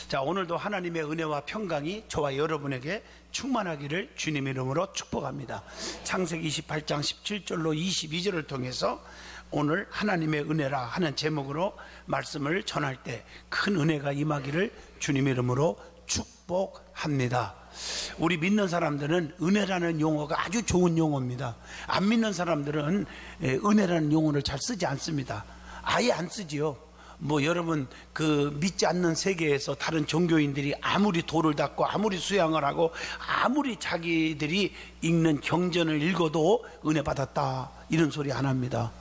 자, 오늘도 하나님의 은혜와 평강이 저와 여러분에게 충만하기를 주님의 이름으로 축복합니다. 창세기 28장 17절로 22절을 통해서 오늘 하나님의 은혜라 하는 제목으로 말씀을 전할 때 큰 은혜가 임하기를 주님의 이름으로 축복합니다. 우리 믿는 사람들은 은혜라는 용어가 아주 좋은 용어입니다. 안 믿는 사람들은 은혜라는 용어를 잘 쓰지 않습니다. 아예 안 쓰지요. 여러분 믿지 않는 세계에서 다른 종교인들이 아무리 돌을 닦고 아무리 수양을 하고 아무리 자기들이 읽는 경전을 읽어도 은혜 받았다 이런 소리 안 합니다.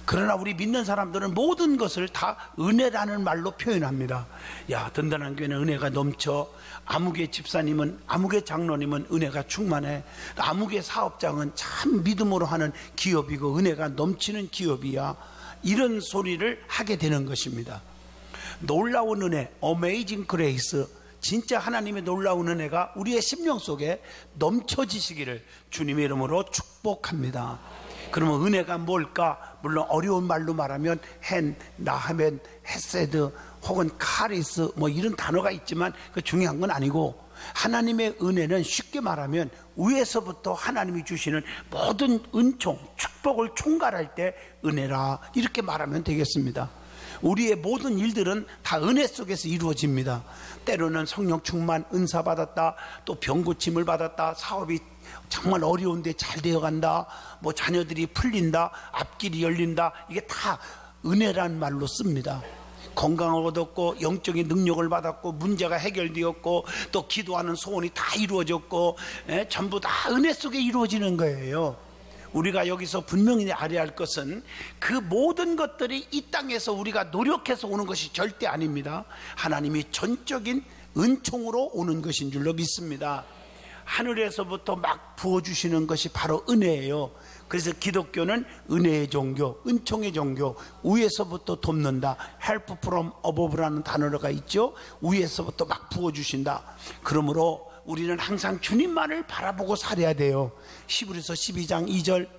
그러나 우리 믿는 사람들은 모든 것을 다 은혜라는 말로 표현합니다. 야, 든든한 교회는 은혜가 넘쳐. 아무개 집사님은, 아무개 장로님은 은혜가 충만해. 아무개 사업장은 참 믿음으로 하는 기업이고 은혜가 넘치는 기업이야. 이런 소리를 하게 되는 것입니다. 놀라운 은혜, Amazing Grace, 진짜 하나님의 놀라운 은혜가 우리의 심령 속에 넘쳐지시기를 주님의 이름으로 축복합니다. 그러면 은혜가 뭘까? 물론 어려운 말로 말하면 나하멘, 헤세드 혹은 카리스 이런 단어가 있지만 그 중요한 건 아니고, 하나님의 은혜는 쉽게 말하면 위에서부터 하나님이 주시는 모든 은총, 축복을 총괄할 때 은혜라 이렇게 말하면 되겠습니다. 우리의 모든 일들은 다 은혜 속에서 이루어집니다. 때로는 성령 충만, 은사 받았다, 또 병 고침을 받았다, 사업이 정말 어려운데 잘 되어간다, 자녀들이 풀린다, 앞길이 열린다, 이게 다 은혜란 말로 씁니다. 건강을 얻었고 영적인 능력을 받았고 문제가 해결되었고 또 기도하는 소원이 다 이루어졌고 전부 다 은혜 속에 이루어지는 거예요. 우리가 여기서 분명히 알아야 할 것은 그 모든 것들이 이 땅에서 우리가 노력해서 오는 것이 절대 아닙니다. 하나님이 전적인 은총으로 오는 것인 줄로 믿습니다. 하늘에서부터 막 부어주시는 것이 바로 은혜예요. 그래서 기독교는 은혜의 종교, 은총의 종교, 위에서부터 돕는다. help from above라는 단어가 있죠. 위에서부터 막 부어주신다. 그러므로 우리는 항상 주님만을 바라보고 살아야 돼요. 히브리서 12장 2절,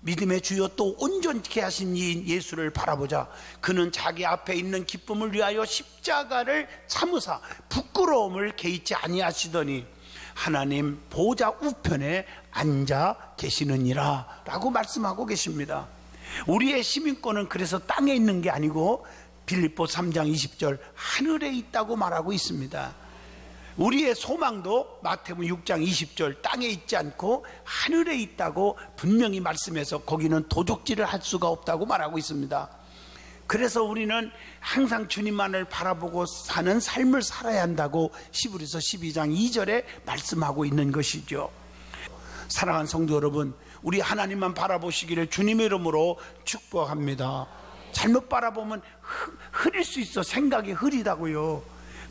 믿음의 주요 또 온전케 하신 이인 예수를 바라보자. 그는 자기 앞에 있는 기쁨을 위하여 십자가를 참으사 부끄러움을 개의치 아니하시더니 하나님 보좌 우편에 앉아 계시느니라 라고 말씀하고 계십니다. 우리의 시민권은 그래서 땅에 있는 게 아니고 빌립보 3장 20절 하늘에 있다고 말하고 있습니다. 우리의 소망도 마태복음 6장 20절 땅에 있지 않고 하늘에 있다고 분명히 말씀해서 거기는 도적질을 할 수가 없다고 말하고 있습니다. 그래서 우리는 항상 주님만을 바라보고 사는 삶을 살아야 한다고 히브리서 12장 2절에 말씀하고 있는 것이죠. 사랑하는 성도 여러분, 우리 하나님만 바라보시기를 주님의 이름으로 축복합니다. 잘못 바라보면 흐릴 수 있어. 생각이 흐리다고요.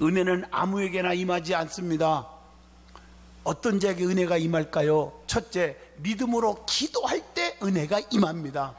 은혜는 아무에게나 임하지 않습니다. 어떤 자에게 은혜가 임할까요? 첫째, 믿음으로 기도할 때 은혜가 임합니다.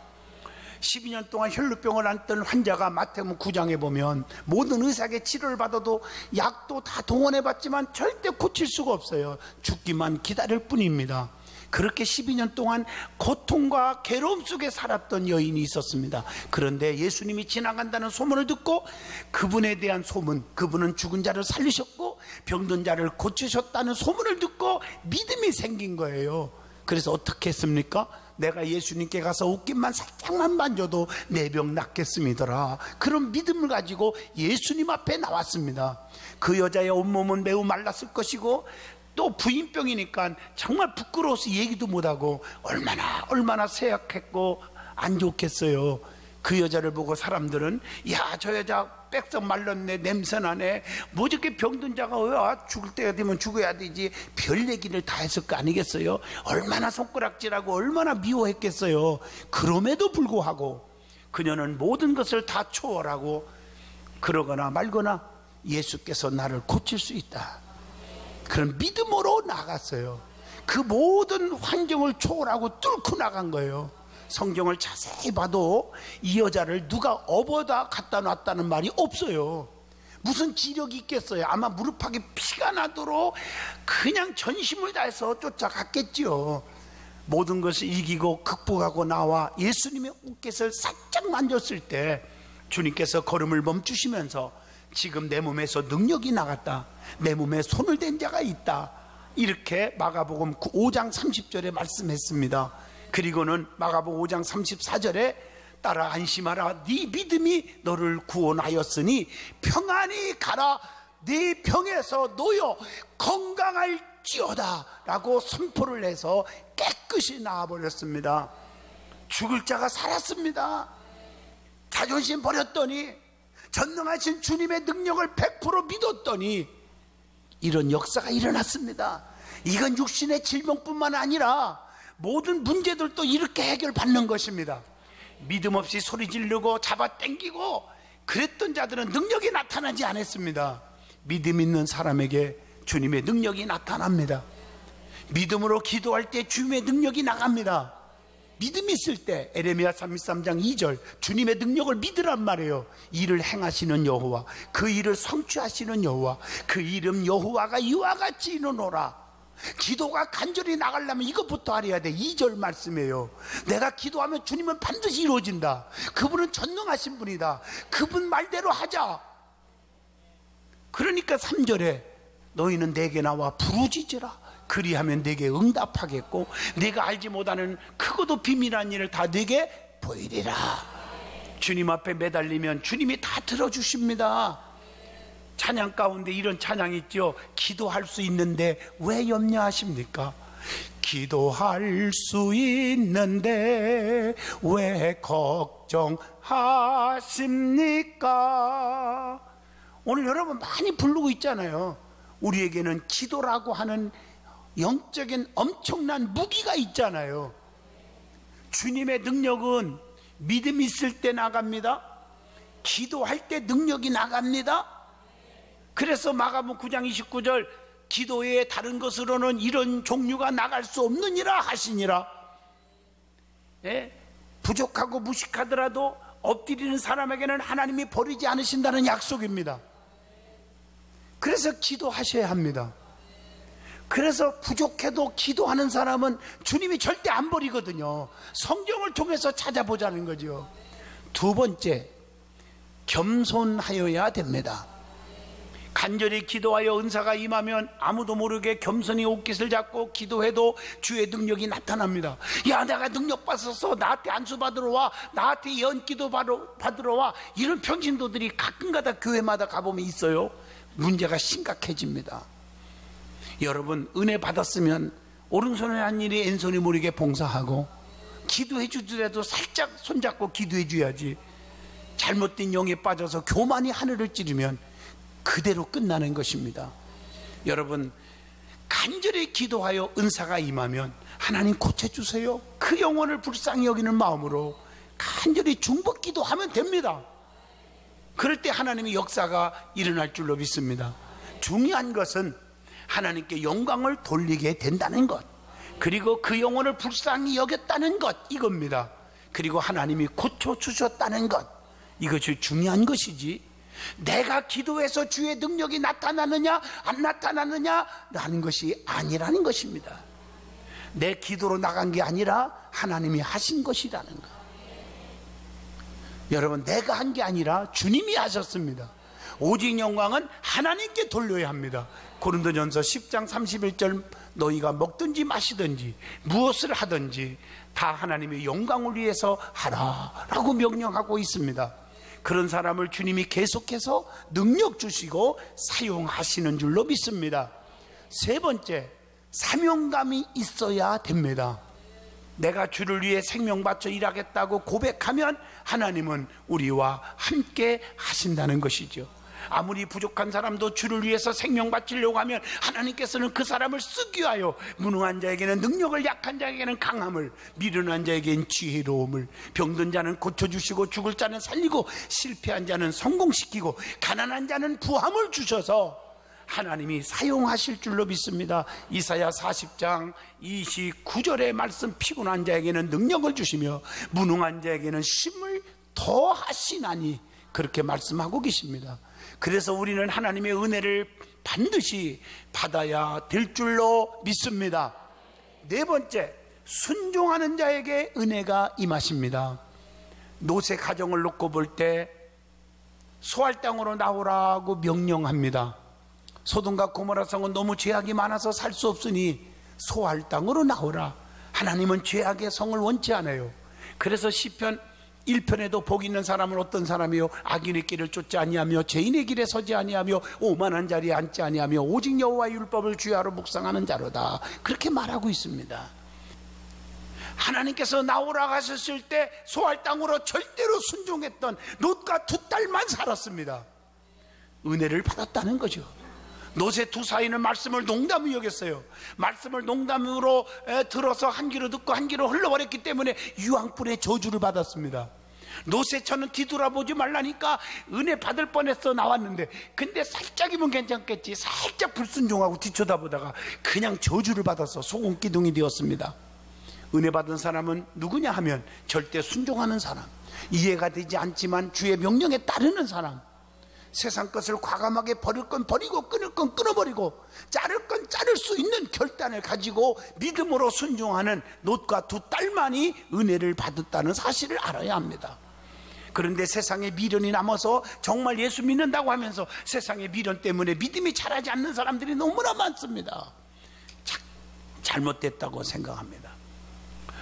12년 동안 혈루병을 앓던 환자가 마태복음 9장에 보면 모든 의사에게 치료를 받아도 약도 다 동원해봤지만 절대 고칠 수가 없어요. 죽기만 기다릴 뿐입니다. 그렇게 12년 동안 고통과 괴로움 속에 살았던 여인이 있었습니다. 그런데 예수님이 지나간다는 소문을 듣고 그분에 대한 소문, 그분은 죽은 자를 살리셨고 병든 자를 고치셨다는 소문을 듣고 믿음이 생긴 거예요. 그래서 어떻게 했습니까? 내가 예수님께 가서 옷깃만 살짝만 만져도 내 병 낫겠음이더라. 그런 믿음을 가지고 예수님 앞에 나왔습니다. 그 여자의 온몸은 매우 말랐을 것이고 또 부인병이니까 정말 부끄러워서 얘기도 못하고 얼마나 쇠약했고 안 좋겠어요. 그 여자를 보고 사람들은 야, 저 여자 빽썩 말랐네, 냄새나네, 저렇게 병든 자가 죽을 때가 되면 죽어야 되지, 별 얘기를 다 했을 거 아니겠어요? 얼마나 손가락질하고 얼마나 미워했겠어요. 그럼에도 불구하고 그녀는 모든 것을 다 초월하고 그러거나 말거나 예수께서 나를 고칠 수 있다, 그런 믿음으로 나갔어요. 그 모든 환경을 초월하고 뚫고 나간 거예요. 성경을 자세히 봐도 이 여자를 누가 업어다 갖다 놨다는 말이 없어요. 무슨 기력이 있겠어요? 아마 무릎팍에 피가 나도록 그냥 전심을 다해서 쫓아갔겠지요. 모든 것을 이기고 극복하고 나와 예수님의 옷깃을 살짝 만졌을 때 주님께서 걸음을 멈추시면서 지금 내 몸에서 능력이 나갔다, 내 몸에 손을 댄 자가 있다, 이렇게 마가복음 5장 30절에 말씀했습니다. 그리고는 마가복음 5장 34절에 따라 안심하라, 네 믿음이 너를 구원하였으니 평안히 가라, 네 병에서 놓여 건강할지어다 라고 선포를 해서 깨끗이 나아버렸습니다. 죽을 자가 살았습니다. 자존심 버렸더니, 전능하신 주님의 능력을 100% 믿었더니 이런 역사가 일어났습니다. 이건 육신의 질병뿐만 아니라 모든 문제들도 이렇게 해결받는 것입니다. 믿음 없이 소리 지르고 잡아당기고 그랬던 자들은 능력이 나타나지 않았습니다. 믿음 있는 사람에게 주님의 능력이 나타납니다. 믿음으로 기도할 때 주님의 능력이 나갑니다. 믿음 있을 때 에레미야 33장 2절 주님의 능력을 믿으란 말이에요. 일을 행하시는 여호와, 그 일을 성취하시는 여호와, 그 이름 여호와가 이와 같이 이루노라. 기도가 간절히 나가려면 이것부터 알아야 돼. 2절 말씀이에요. 내가 기도하면 주님은 반드시 이루어진다. 그분은 전능하신 분이다. 그분 말대로 하자. 그러니까 3절에 너희는 내게 나와 부르짖으라, 그리하면 내게 응답하겠고 내가 알지 못하는 크고도 비밀한 일을 다 내게 보이리라. 주님 앞에 매달리면 주님이 다 들어주십니다. 찬양 가운데 이런 찬양이 있죠. 기도할 수 있는데 왜 염려하십니까? 기도할 수 있는데 왜 걱정하십니까? 오늘 여러분 많이 부르고 있잖아요. 우리에게는 기도라고 하는 영적인 엄청난 무기가 있잖아요. 주님의 능력은 믿음 있을 때 나갑니다. 기도할 때 능력이 나갑니다. 그래서 마가복음 9장 29절 기도 외에 다른 것으로는 이런 종류가 나갈 수 없느니라 하시니라. 부족하고 무식하더라도 엎드리는 사람에게는 하나님이 버리지 않으신다는 약속입니다. 그래서 기도하셔야 합니다. 그래서 부족해도 기도하는 사람은 주님이 절대 안 버리거든요. 성경을 통해서 찾아보자는 거죠. 두 번째, 겸손하여야 됩니다. 간절히 기도하여 은사가 임하면 아무도 모르게 겸손히 옷깃을 잡고 기도해도 주의 능력이 나타납니다. 야, 내가 능력 받아서 나한테 안수 받으러 와, 나한테 예언기도 받으러 와, 이런 평신도들이 가끔가다 교회마다 가보면 있어요. 문제가 심각해집니다. 여러분, 은혜 받았으면 오른손에 한 일이 왼손이 모르게 봉사하고, 기도해 주더라도 살짝 손잡고 기도해 줘야지. 잘못된 영에 빠져서 교만이 하늘을 찌르면 그대로 끝나는 것입니다. 여러분, 간절히 기도하여 은사가 임하면 하나님 고쳐주세요, 그 영혼을 불쌍히 여기는 마음으로 간절히 중보 기도하면 됩니다. 그럴 때 하나님의 역사가 일어날 줄로 믿습니다. 중요한 것은 하나님께 영광을 돌리게 된다는 것, 그리고 그 영혼을 불쌍히 여겼다는 것, 이겁니다. 그리고 하나님이 고쳐주셨다는 것, 이것이 중요한 것이지, 내가 기도해서 주의 능력이 나타나느냐 안 나타나느냐 라는 것이 아니라는 것입니다. 내 기도로 나간 게 아니라 하나님이 하신 것이라는 것. 여러분, 내가 한 게 아니라 주님이 하셨습니다. 오직 영광은 하나님께 돌려야 합니다. 고린도전서 10장 31절 너희가 먹든지 마시든지 무엇을 하든지 다 하나님의 영광을 위해서 하라 라고 명령하고 있습니다. 그런 사람을 주님이 계속해서 능력 주시고 사용하시는 줄로 믿습니다. 세 번째, 사명감이 있어야 됩니다. 내가 주를 위해 생명 바쳐 일하겠다고 고백하면 하나님은 우리와 함께 하신다는 것이죠. 아무리 부족한 사람도 주를 위해서 생명 바치려고 하면 하나님께서는 그 사람을 쓰기 위하여 무능한 자에게는 능력을, 약한 자에게는 강함을, 미련한 자에게는 지혜로움을, 병든 자는 고쳐주시고 죽을 자는 살리고 실패한 자는 성공시키고 가난한 자는 부함을 주셔서 하나님이 사용하실 줄로 믿습니다. 이사야 40장 29절의 말씀, 피곤한 자에게는 능력을 주시며 무능한 자에게는 힘을 더하시나니, 그렇게 말씀하고 계십니다. 그래서 우리는 하나님의 은혜를 반드시 받아야 될 줄로 믿습니다. 네 번째, 순종하는 자에게 은혜가 임하십니다. 노세 가정을 놓고 볼 때 소할 땅으로 나오라고 명령합니다. 소돔과 고모라 성은 너무 죄악이 많아서 살 수 없으니 소할 땅으로 나오라. 하나님은 죄악의 성을 원치 않아요. 그래서 시편 1편에도 복 있는 사람은 어떤 사람이요? 악인의 길을 쫓지 아니하며 죄인의 길에 서지 아니하며 오만한 자리에 앉지 아니하며 오직 여호와의 율법을 주야로 묵상하는 자로다. 그렇게 말하고 있습니다. 하나님께서 나오라 하셨을 때 소할 땅으로 절대로 순종했던 롯과 두 딸만 살았습니다. 은혜를 받았다는 거죠. 롯의 두 사이는 말씀을 농담으로 여겼어요. 말씀을 농담으로 들어서 한 귀로 듣고 한 귀로 흘러버렸기 때문에 유황불의 저주를 받았습니다. 롯의 처는 뒤돌아보지 말라니까 은혜 받을 뻔해서 나왔는데, 근데 살짝이면 괜찮겠지, 살짝 불순종하고 뒤쳐다보다가 그냥 저주를 받아서 소금기둥이 되었습니다. 은혜 받은 사람은 누구냐 하면 절대 순종하는 사람, 이해가 되지 않지만 주의 명령에 따르는 사람, 세상 것을 과감하게 버릴 건 버리고 끊을 건 끊어버리고 자를 건 자를 수 있는 결단을 가지고 믿음으로 순종하는 롯과 두 딸만이 은혜를 받았다는 사실을 알아야 합니다. 그런데 세상에 미련이 남아서 정말 예수 믿는다고 하면서 세상의 미련 때문에 믿음이 자라지 않는 사람들이 너무나 많습니다. 잘못됐다고 생각합니다.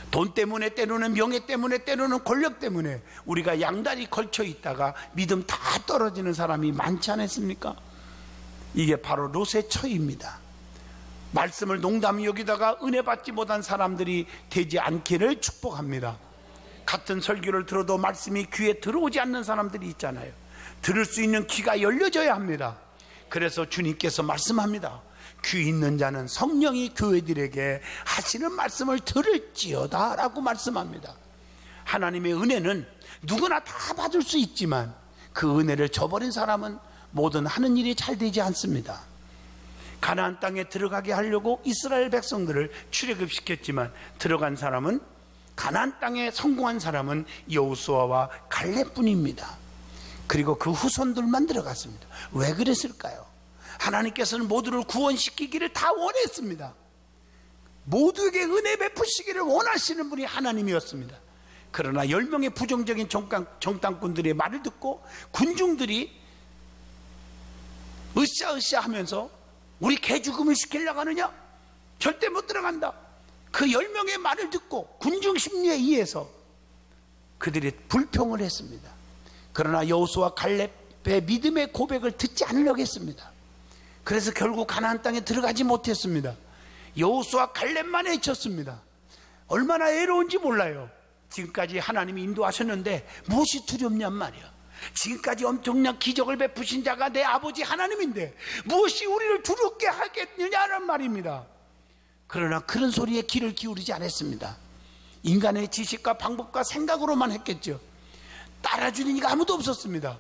돈 때문에, 때로는 명예 때문에, 때로는 권력 때문에 우리가 양다리 걸쳐 있다가 믿음 다 떨어지는 사람이 많지 않았습니까? 이게 바로 롯의 처입니다. 말씀을 농담히 여기다가 은혜 받지 못한 사람들이 되지 않기를 축복합니다. 같은 설교를 들어도 말씀이 귀에 들어오지 않는 사람들이 있잖아요. 들을 수 있는 귀가 열려져야 합니다. 그래서 주님께서 말씀합니다. 귀 있는 자는 성령이 교회들에게 하시는 말씀을 들을지어다 라고 말씀합니다. 하나님의 은혜는 누구나 다 받을 수 있지만 그 은혜를 저버린 사람은 뭐든 하는 일이 잘 되지 않습니다. 가나안 땅에 들어가게 하려고 이스라엘 백성들을 출애굽시켰지만 들어간 사람은, 가나안 땅에 성공한 사람은 여호수아와 갈렙뿐입니다. 그리고 그 후손들만 들어갔습니다. 왜 그랬을까요? 하나님께서는 모두를 구원시키기를 다 원했습니다. 모두에게 은혜 베푸시기를 원하시는 분이 하나님이었습니다. 그러나 10명의 부정적인 정탐꾼들의 말을 듣고 군중들이 으쌰으쌰 하면서 우리 개죽음을 시키려고 하느냐? 절대 못 들어간다. 그 10명의 말을 듣고 군중 심리에 의해서 그들이 불평을 했습니다. 그러나 여호수아 갈렙의 믿음의 고백을 듣지 않으려고 했습니다. 그래서 결국 가나안 땅에 들어가지 못했습니다. 여호수아 갈렙만 외쳤습니다. 얼마나 애로운지 몰라요. 지금까지 하나님이 인도하셨는데 무엇이 두렵냔 말이야. 지금까지 엄청난 기적을 베푸신 자가 내 아버지 하나님인데 무엇이 우리를 두렵게 하겠느냐는 말입니다. 그러나 그런 소리에 귀를 기울이지 않았습니다. 인간의 지식과 방법과 생각으로만 했겠죠. 따라주는 이가 아무도 없었습니다.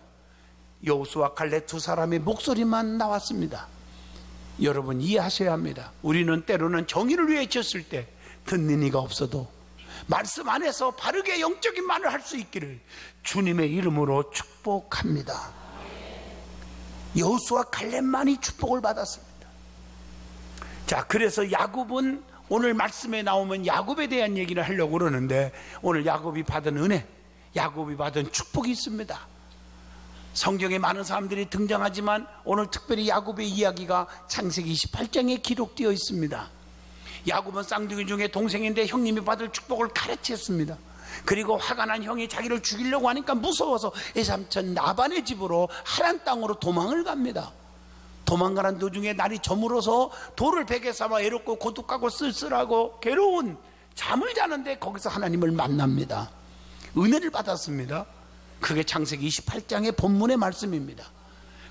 여호수아 갈렙 두 사람의 목소리만 나왔습니다. 여러분 이해하셔야 합니다. 우리는 때로는 정의를 위해 외쳤을 때 듣는 이가 없어도 말씀 안에서 바르게 영적인 말을 할 수 있기를 주님의 이름으로 축복합니다. 여호수아 갈렙만이 축복을 받았습니다. 자, 그래서 야곱은 오늘 말씀에 나오면 야곱에 대한 얘기를 하려고 그러는데, 오늘 야곱이 받은 은혜, 야곱이 받은 축복이 있습니다. 성경에 많은 사람들이 등장하지만 오늘 특별히 야곱의 이야기가 창세기 28장에 기록되어 있습니다. 야곱은 쌍둥이 중에 동생인데 형님이 받을 축복을 가르쳤습니다. 그리고 화가 난 형이 자기를 죽이려고 하니까 무서워서 외삼촌 라반의 집으로 하란 땅으로 도망을 갑니다. 도망가는 도중에 날이 저물어서 돌을 베개 삼아 애롭고 고독하고 쓸쓸하고 괴로운 잠을 자는데 거기서 하나님을 만납니다. 은혜를 받았습니다. 그게 창세기 28장의 본문의 말씀입니다.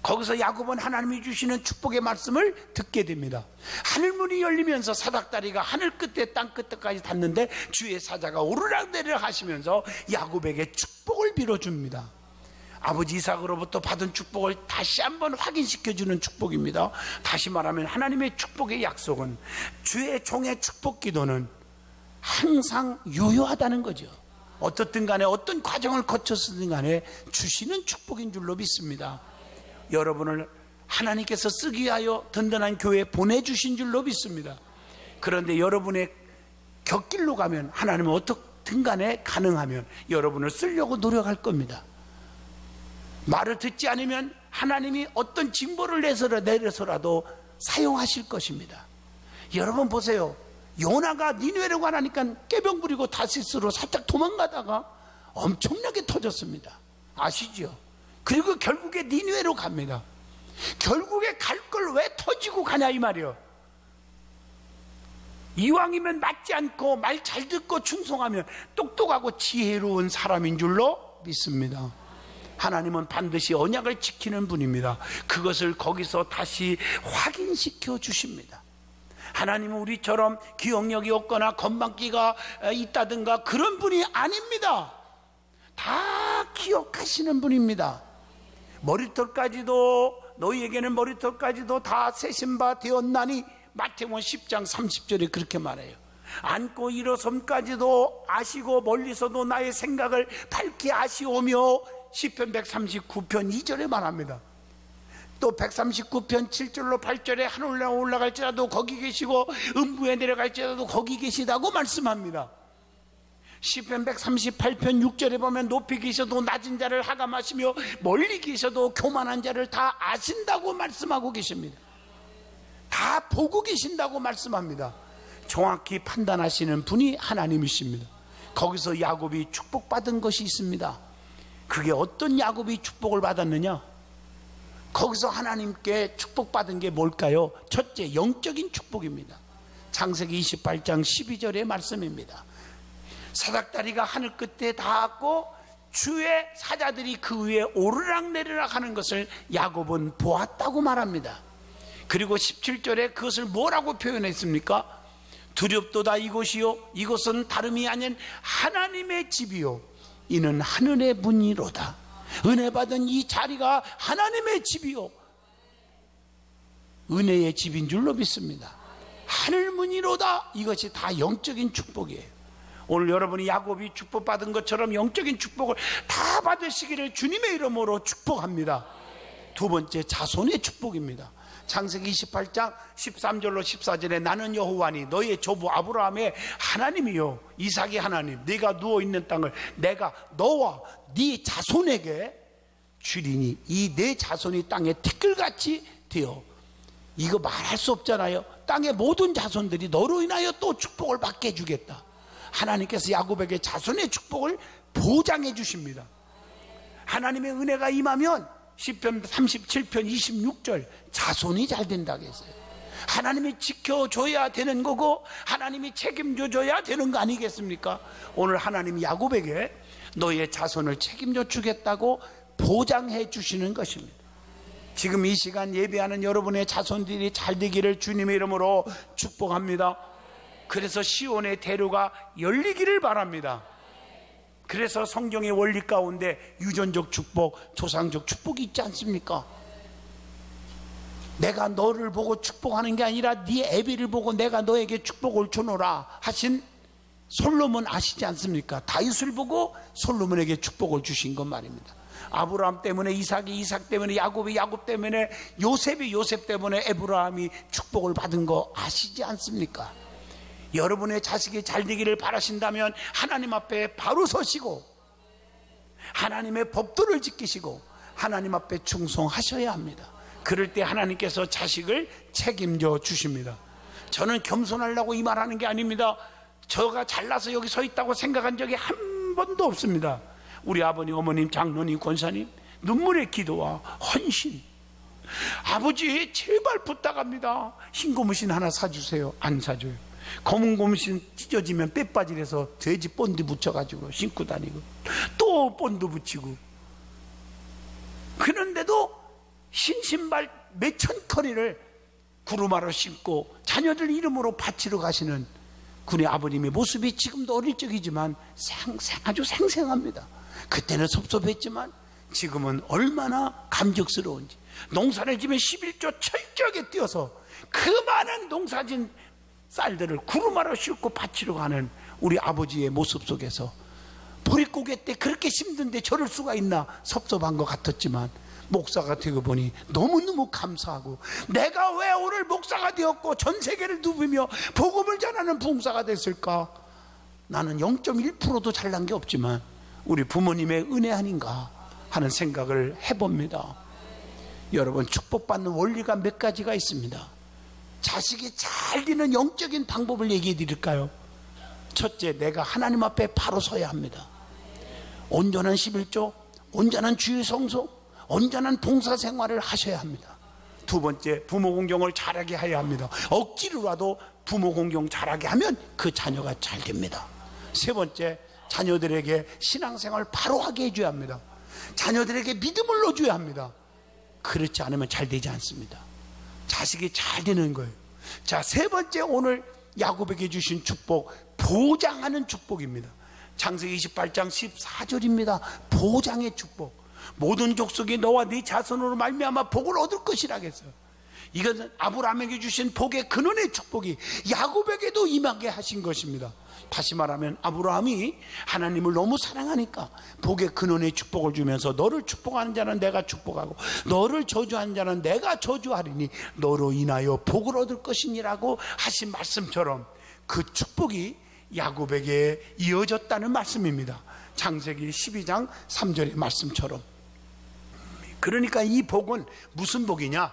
거기서 야곱은 하나님이 주시는 축복의 말씀을 듣게 됩니다. 하늘문이 열리면서 사닥다리가 하늘 끝에 땅 끝에까지 닿는데 주의 사자가 오르락내리락 하시면서 야곱에게 축복을 빌어줍니다. 아버지 이삭으로부터 받은 축복을 다시 한번 확인시켜주는 축복입니다. 다시 말하면 하나님의 축복의 약속은, 주의 종의 축복 기도는 항상 유효하다는 거죠. 어떻든 간에 어떤 과정을 거쳤든 간에 주시는 축복인 줄로 믿습니다. 여러분을 하나님께서 쓰기 위하여 든든한 교회에 보내주신 줄로 믿습니다. 그런데 여러분의 곁길로 가면 하나님은 어떻든 간에 가능하면 여러분을 쓰려고 노력할 겁니다. 말을 듣지 않으면 하나님이 어떤 징벌을 내려서라도 사용하실 것입니다. 여러분 보세요. 요나가 니느웨로 가라니까 꾀병 부리고 다시스로 살짝 도망가다가 엄청나게 터졌습니다. 아시죠? 그리고 결국에 니느웨로 갑니다. 결국에 갈 걸 왜 터지고 가냐 이 말이요. 이왕이면 맞지 않고 말 잘 듣고 충성하면 똑똑하고 지혜로운 사람인 줄로 믿습니다. 하나님은 반드시 언약을 지키는 분입니다. 그것을 거기서 다시 확인시켜 주십니다. 하나님은 우리처럼 기억력이 없거나 건방기가 있다든가 그런 분이 아닙니다. 다 기억하시는 분입니다. 머리털까지도, 너희에게는 머리털까지도 다 세신 바 되었나니, 마태복음 10장 30절에 그렇게 말해요. 앉고 일어섬까지도 아시고 멀리서도 나의 생각을 밝히 아시오며, 시편 139편 2절에 말합니다. 또 139편 7절로 8절에 하늘에 올라갈지라도 거기 계시고 음부에 내려갈지라도 거기 계시다고 말씀합니다. 시편 138편 6절에 보면 높이 계셔도 낮은 자를 하감하시며 멀리 계셔도 교만한 자를 다 아신다고 말씀하고 계십니다. 다 보고 계신다고 말씀합니다. 정확히 판단하시는 분이 하나님이십니다. 거기서 야곱이 축복받은 것이 있습니다. 그게 어떤 야곱이 축복을 받았느냐? 거기서 하나님께 축복받은 게 뭘까요? 첫째, 영적인 축복입니다. 창세기 28장 12절의 말씀입니다. 사닥다리가 하늘 끝에 닿았고 주의 사자들이 그 위에 오르락내리락 하는 것을 야곱은 보았다고 말합니다. 그리고 17절에 그것을 뭐라고 표현했습니까? 두렵도다 이곳이요, 이곳은 다름이 아닌 하나님의 집이요, 이는 하늘의 문이로다. 은혜 받은 이 자리가 하나님의 집이요, 은혜의 집인 줄로 믿습니다. 하늘 문이로다. 이것이 다 영적인 축복이에요. 오늘 여러분이 야곱이 축복받은 것처럼 영적인 축복을 다 받으시기를 주님의 이름으로 축복합니다. 두 번째, 자손의 축복입니다. 창세기 28장 13절로 14절에 나는 여호와니 너의 조부 아브라함의 하나님이요 이삭의 하나님, 네가 누워있는 땅을 내가 너와 네 자손에게 주리니 이 네 자손이 땅에 티끌같이 되어, 이거 말할 수 없잖아요. 땅의 모든 자손들이 너로 인하여 또 축복을 받게 해주겠다. 하나님께서 야곱에게 자손의 축복을 보장해 주십니다. 하나님의 은혜가 임하면 시편 37편 26절 자손이 잘 된다고 했어요. 하나님이 지켜줘야 되는 거고 하나님이 책임져줘야 되는 거 아니겠습니까? 오늘 하나님이 야곱에게 너의 자손을 책임져 주겠다고 보장해 주시는 것입니다. 지금 이 시간 예배하는 여러분의 자손들이 잘 되기를 주님의 이름으로 축복합니다. 그래서 시온의 대로가 열리기를 바랍니다. 그래서 성경의 원리 가운데 유전적 축복, 조상적 축복이 있지 않습니까? 내가 너를 보고 축복하는 게 아니라 네 애비를 보고 내가 너에게 축복을 주노라 하신 솔로몬 아시지 않습니까? 다윗을 보고 솔로몬에게 축복을 주신 것 말입니다. 아브라함 때문에 이삭이, 이삭 때문에 야곱이, 야곱 때문에 요셉이, 요셉 때문에 에브라함이 축복을 받은 거 아시지 않습니까? 여러분의 자식이 잘 되기를 바라신다면 하나님 앞에 바로 서시고 하나님의 법도를 지키시고 하나님 앞에 충성하셔야 합니다. 그럴 때 하나님께서 자식을 책임져 주십니다. 저는 겸손하려고 이 말하는 게 아닙니다. 저가 잘나서 여기 서 있다고 생각한 적이 한 번도 없습니다. 우리 아버님, 어머님, 장로님, 권사님 눈물의 기도와 헌신, 아버지 제발 부탁합니다. 흰 고무신 하나 사주세요. 안 사줘요. 검은 고무신 찢어지면 빼빠지래서 돼지 본드 붙여가지고 신고 다니고 또 본드 붙이고, 그런데도 흰 신발 몇천 커리를 구루마로 신고 자녀들 이름으로 바치러 가시는 군의 아버님의 모습이 지금도 어릴 적이지만 아주 생생합니다. 그때는 섭섭했지만 지금은 얼마나 감격스러운지, 농사를 지면 11조 철저하게 뛰어서 그 많은 농사진 쌀들을 구루마로 싣고 바치러 가는 우리 아버지의 모습 속에서 보릿고개 때 그렇게 힘든데 저럴 수가 있나 섭섭한 것 같았지만 목사가 되고 보니 너무너무 감사하고, 내가 왜 오늘 목사가 되었고 전 세계를 누비며 복음을 전하는 부흥사가 됐을까? 나는 0.1%도 잘난 게 없지만 우리 부모님의 은혜 아닌가 하는 생각을 해봅니다. 여러분, 축복받는 원리가 몇 가지가 있습니다. 자식이 잘 되는 영적인 방법을 얘기해 드릴까요? 첫째, 내가 하나님 앞에 바로 서야 합니다. 온전한 11조, 온전한 주일 성소, 온전한 봉사 생활을 하셔야 합니다. 두 번째, 부모 공경을 잘하게 해야 합니다. 억지로라도 부모 공경 잘하게 하면 그 자녀가 잘 됩니다. 세 번째, 자녀들에게 신앙생활 바로 하게 해줘야 합니다. 자녀들에게 믿음을 넣어줘야 합니다. 그렇지 않으면 잘 되지 않습니다. 자식이 잘 되는 거예요. 자, 세 번째, 오늘 야곱에게 주신 축복, 보장하는 축복입니다. 창세기 28장 14절입니다. 보장의 축복. 모든 족속이 너와 네 자손으로 말미암아 복을 얻을 것이라겠어요. 이것은 아브라함에게 주신 복의 근원의 축복이 야곱에게도 임하게 하신 것입니다. 다시 말하면 아브라함이 하나님을 너무 사랑하니까 복의 근원의 축복을 주면서 너를 축복하는 자는 내가 축복하고 너를 저주하는 자는 내가 저주하리니 너로 인하여 복을 얻을 것이니라고 하신 말씀처럼 그 축복이 야곱에게 이어졌다는 말씀입니다. 창세기 12장 3절의 말씀처럼. 그러니까 이 복은 무슨 복이냐?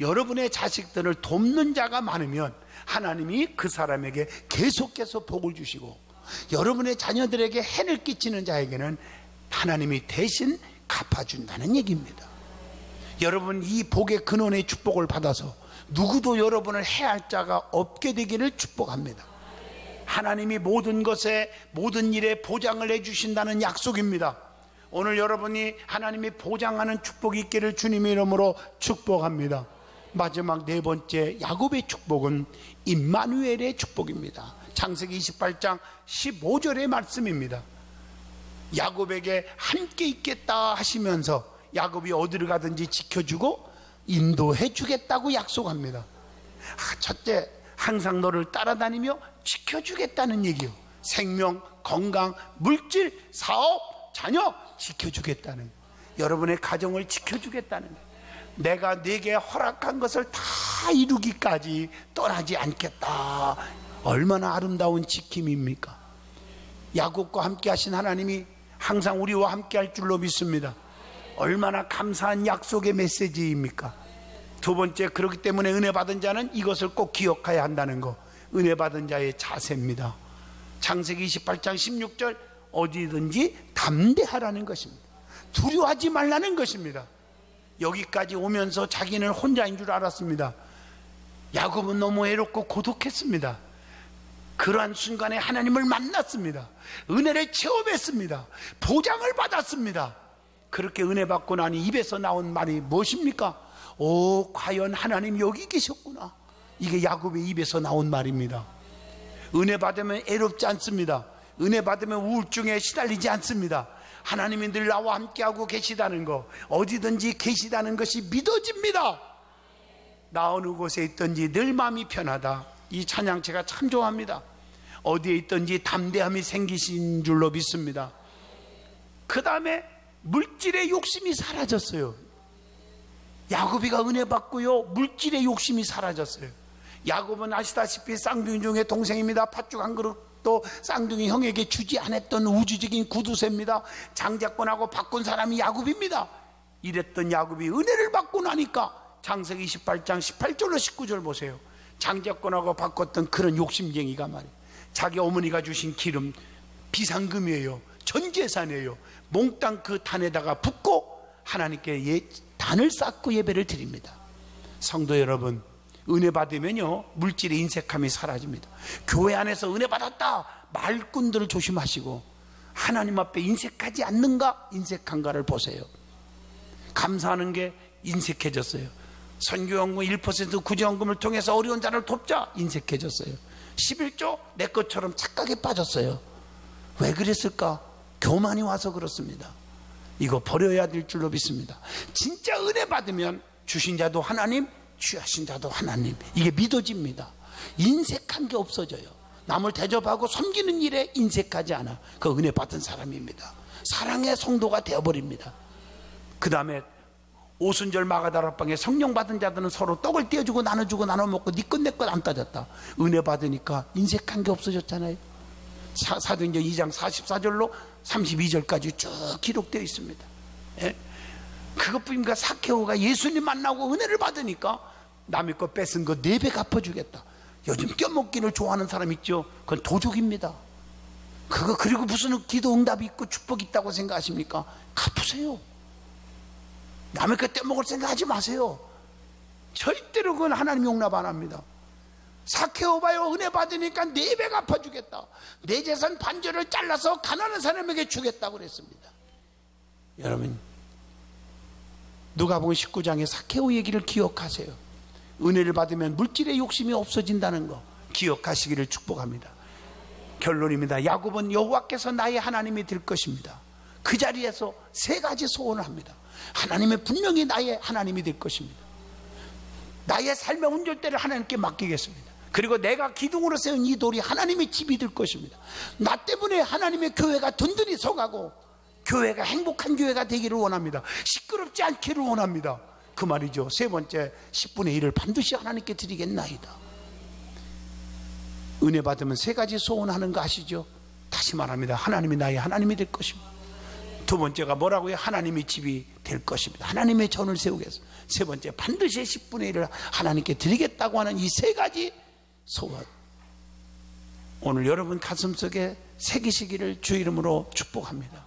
여러분의 자식들을 돕는 자가 많으면 하나님이 그 사람에게 계속해서 복을 주시고, 여러분의 자녀들에게 해를 끼치는 자에게는 하나님이 대신 갚아준다는 얘기입니다. 여러분, 이 복의 근원의 축복을 받아서 누구도 여러분을 해할 자가 없게 되기를 축복합니다. 하나님이 모든 것에, 모든 일에 보장을 해주신다는 약속입니다. 오늘 여러분이 하나님이 보장하는 축복이 있기를 주님의 이름으로 축복합니다. 마지막 네 번째, 야곱의 축복은 임마누엘의 축복입니다. 창세기 28장 15절의 말씀입니다. 야곱에게 함께 있겠다 하시면서 야곱이 어디를 가든지 지켜주고 인도해 주겠다고 약속합니다. 첫째, 항상 너를 따라다니며 지켜주겠다는 얘기요. 생명, 건강, 물질, 사업, 자녀 지켜주겠다는, 여러분의 가정을 지켜주겠다는, 내가 네게 허락한 것을 다 이루기까지 떠나지 않겠다. 얼마나 아름다운 지킴입니까? 야곱과 함께 하신 하나님이 항상 우리와 함께 할 줄로 믿습니다. 얼마나 감사한 약속의 메시지입니까? 두 번째, 그렇기 때문에 은혜 받은 자는 이것을 꼭 기억해야 한다는 거, 은혜 받은 자의 자세입니다. 창세기 28장 16절, 어디든지 담대하라는 것입니다. 두려워하지 말라는 것입니다. 여기까지 오면서 자기는 혼자인 줄 알았습니다. 야곱은 너무 외롭고 고독했습니다. 그러한 순간에 하나님을 만났습니다. 은혜를 체험했습니다. 보장을 받았습니다. 그렇게 은혜 받고 나니 입에서 나온 말이 무엇입니까? 오, 과연 하나님 여기 계셨구나. 이게 야곱의 입에서 나온 말입니다. 은혜 받으면 애롭지 않습니다. 은혜 받으면 우울증에 시달리지 않습니다. 하나님이 늘 나와 함께하고 계시다는 거, 어디든지 계시다는 것이 믿어집니다. 나 어느 곳에 있든지 늘 마음이 편하다. 이 찬양 제가 참 좋아합니다. 어디에 있든지 담대함이 생기신 줄로 믿습니다. 그 다음에 물질의 욕심이 사라졌어요. 야곱이가 은혜 받고요, 물질의 욕심이 사라졌어요. 야곱은 아시다시피 쌍둥이 중에 동생입니다. 팥죽 한 그릇도 쌍둥이 형에게 주지 않았던 우주적인 구두쇠입니다. 장자권하고 바꾼 사람이 야곱입니다. 이랬던 야곱이 은혜를 받고 나니까 창세기 28장 18절로 19절 보세요. 장자권하고 바꿨던 그런 욕심쟁이가 말이에요. 자기 어머니가 주신 기름, 비상금이에요. 전 재산이에요. 몽땅 그 단에다가 붓고 하나님께 단을 쌓고 예배를 드립니다. 성도 여러분, 은혜 받으면요, 물질의 인색함이 사라집니다. 교회 안에서 은혜 받았다 말꾼들을 조심하시고 하나님 앞에 인색하지 않는가, 인색한가를 보세요. 감사하는 게 인색해졌어요. 선교연금 1% 구제연금을 통해서 어려운 자를 돕자, 인색해졌어요. 11조 내 것처럼 착각에 빠졌어요. 왜 그랬을까? 교만이 와서 그렇습니다. 이거 버려야 될 줄로 믿습니다. 진짜 은혜 받으면 주신 자도 하나님, 취하신 자도 하나님, 이게 믿어집니다. 인색한 게 없어져요. 남을 대접하고 섬기는 일에 인색하지 않아. 그 은혜 받은 사람입니다. 사랑의 성도가 되어버립니다. 그 다음에 오순절 마가다락방에 성령 받은 자들은 서로 떡을 떼어주고 나눠주고 나눠먹고 네 것 내 것 안 따졌다. 은혜 받으니까 인색한 게 없어졌잖아요. 사도행전 2장 44절로 32절까지 쭉 기록되어 있습니다. 예? 그것뿐인가? 사케오가 예수님 만나고 은혜를 받으니까 남의 거 뺏은 거 4배 갚아주겠다. 요즘 껴먹기를 좋아하는 사람 있죠? 그건 도둑입니다. 그리고 무슨 기도 응답이 있고 축복이 있다고 생각하십니까? 갚으세요. 남의 거 떼먹을 생각하지 마세요. 절대로 그건 하나님 용납 안 합니다. 사케오 봐요, 은혜 받으니까 4배 갚아주겠다. 내 재산 반절을 잘라서 가난한 사람에게 주겠다고 그랬습니다. 여러분, 누가복음 19장의 사케오 얘기를 기억하세요. 은혜를 받으면 물질의 욕심이 없어진다는 거 기억하시기를 축복합니다. 결론입니다. 야곱은 여호와께서 나의 하나님이 될 것입니다. 그 자리에서 3가지 소원을 합니다. 하나님은 분명히 나의 하나님이 될 것입니다. 나의 삶의 운전대를 하나님께 맡기겠습니다. 그리고 내가 기둥으로 세운 이 돌이 하나님의 집이 될 것입니다. 나 때문에 하나님의 교회가 든든히 서가고 교회가 행복한 교회가 되기를 원합니다. 시끄럽지 않기를 원합니다. 그 말이죠. 3번째, 10분의 1을 반드시 하나님께 드리겠나이다. 은혜 받으면 3가지 소원하는 거 아시죠? 다시 말합니다. 하나님이 나의 하나님이 될 것입니다. 2번째가 뭐라고요? 하나님의 집이 될 것입니다. 하나님의 전을 세우겠습니다. 3번째, 반드시 10분의 1을 하나님께 드리겠다고 하는 이 3가지 소원, 오늘 여러분 가슴속에 새기시기를 주 이름으로 축복합니다.